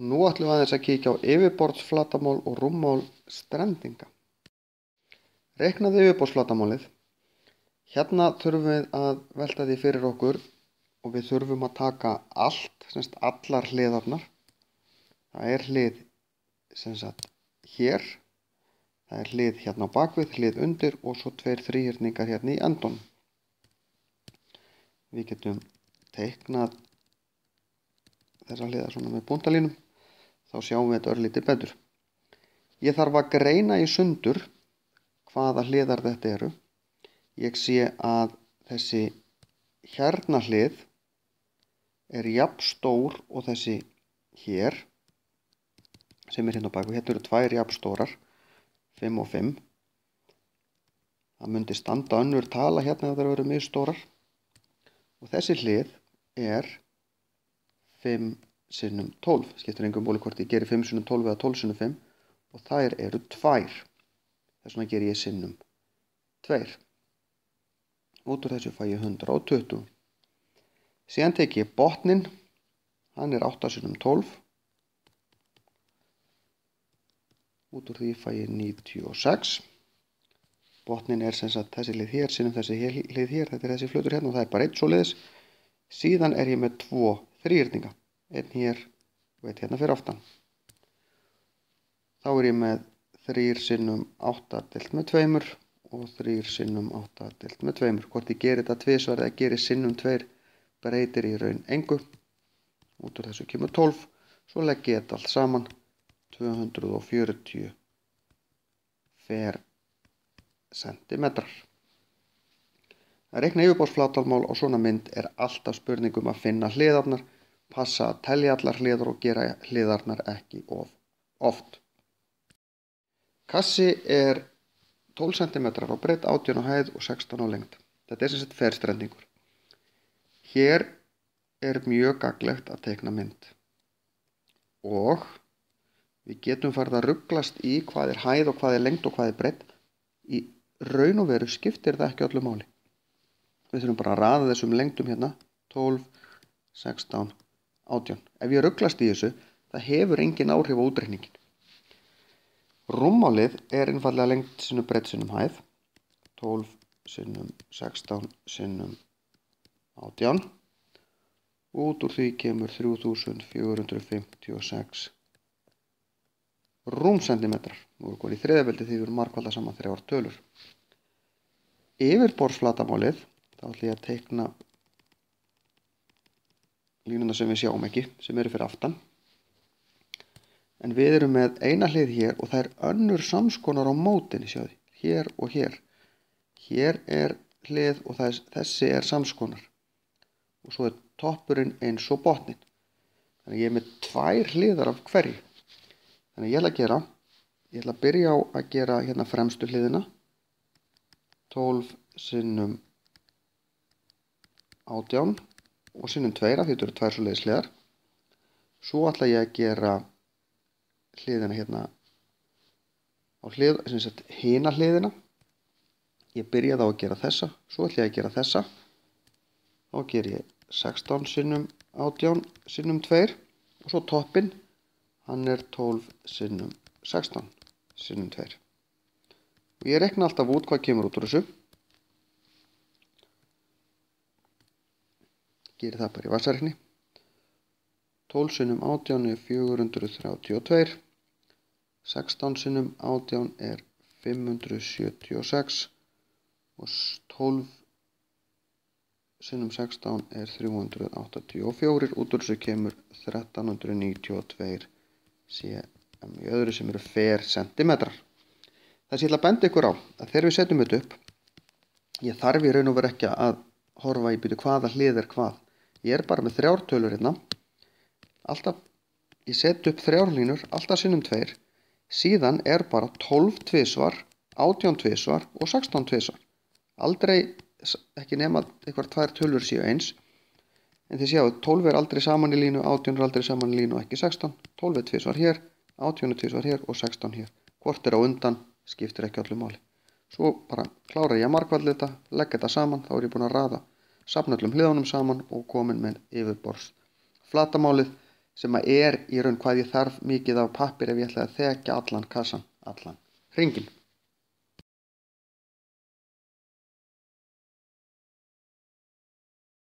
Nú ætlum við aðeins að kíkja á yfirborðsflatarmál og rúmmál strendinga. Reiknað yfirborðsflatarmálið. Hérna þurfum við að velta því fyrir okkur og við þurfum að taka allt, semst allar hliðarnar. Það er hlið hér, það er hlið hérna á bakvið, hlið undir og svo 2 þríhyrningar hérna í endunum. Við getum teiknað þessa hliðar svona með punktalínum, þá sjáum við þetta örlítið betur. Ég þarf að greina í sundur hvaða hliðar þetta eru. Ég sé að þessi hérna hlið er jafn stór og þessi hér, sem er hérna á bakvið. Hérna eru 2 jafn stórar, 5 og 5. Það myndi standa önnur tala hérna ef það eru mjög stórar. Og þessi hlið er 5 sinnum 12. Skiptir engum máli hvort ég gerir 5 sinnum 12 eða 12 sinnum 5. Og þær eru 2. Þess vegna ger ég sinnum 2. Út úr þessu fæ ég 120. Síðan tek ég botninn. Hann er 8 sinnum 12. Út úr því fæ ég 96. Botninn er sem sagt þessi hlið hér sinnum þessi hlið hér. Þetta er þessi flötur hérna og það er bara 1 svoleiðis. Síðan er ég með 2 þríhyrninga. 1 hér og 1 hérna fyrir aftan. Þá er ég með 3 sinnum 8 deilt með 2 og 3 sinnum 8 deilt með 2. Hvort ég gerir þetta tvisvar eða gerir sinnum 2 breytir í raun engu. Út úr þessu kemur 12. Svo legg ég þetta allt saman. 240 sentimetrar. Að reikna yfirborðsflatarmál á svona mynd er alltaf spurningum að finna hliðarnar, passa að telja allar hliðar og gera hliðarnar ekki of oft. Kassi er 12 cm á breidd, 18 á hæð og 16 á lengd. Þetta er sem sagt ferstrendingur. Hér er mjög gagnlegt að teikna mynd. Og við getum farið að ruglast í hvað er hæð og hvað er lengd og hvað er breidd. Í raun og veru skiptir það ekki öllu máli. Við þurfum bara að raða þessum lengdum hérna, 12, 16, 18. Ef ég ruglast í þessu, það hefur engin áhrif á útreikningin. Rúmmálið er einfaldlega lengd sinnum breidd sinnum hæð, 12 sinnum 16 sinnum 18. Út úr því kemur 3456 rúmsentimetrar. Nú erum við í þriðabeldi því við erum margfalda saman 3 tölur. Yfirborðsflatarmálið, þá ætla ég að teikna línuna sem við sjáum ekki, sem eru fyrir aftan. En við erum með eina hlið hér og það er önnur samskonar á mótinni, sjáðu, hér og hér. Hér er hlið og þessi er samskonar. Og svo er toppurinn eins og botninn. Þannig ég er með 2 hliðar af hverju. Þannig ég ætla að byrja á að gera hérna fremstu hliðina. 12 sinnum 18 og sinnum 2 af því þetta eru 2 svoleiðis hliðar. Svo ætla ég að gera hliðina hérna á hina hliðina. Ég byrja þá að gera þessa, svo ætla ég að gera þessa. Þá ger ég 16 sinnum 18 sinnum 2 og svo toppinn, hann er 12 sinnum 16 sinnum 2. Og ég reikna alltaf út hvað kemur út úr þessu. Gerir það bara í vasareikni. 12 sinnum 18 er 432. 16 sinnum 18 er 576. Og 12 sinnum 16 er 384. Út úr þessu kemur 1392 cm í öðru sem eru fersentimetrar. Þess ég ætla að benda ykkur á að þegar við setjum þetta upp, ég þarf í raun og veru ekki að horfa í byrju hvaða hlið er hvað. Ég er bara með 3 tölur hérna. Alltaf, ég set upp 3 línur, alltaf sinnum 2. Síðan er bara 12 tvisvar, 18 tvisvar og 16 tvisvar. Aldrei, ekki nema eitthvað 2 tölur séu eins. En þið sjáu, 12 er aldrei saman í línu, 18 er aldrei saman í línu og ekki 16. 12 er tvisvar hér, 18 er tvisvar hér og 16 hér. Hvort er á undan, skiptir ekki öllu máli. Svo bara klára ég að margfalda þetta, legg þetta saman, þá er ég búinn að raða safna öllum hliðunum saman og komin með yfirborðsflatarmálið sem að er í raun hvað ég þarf mikið af pappír ef ég ætla að þekja allan kassan, allan hringinn.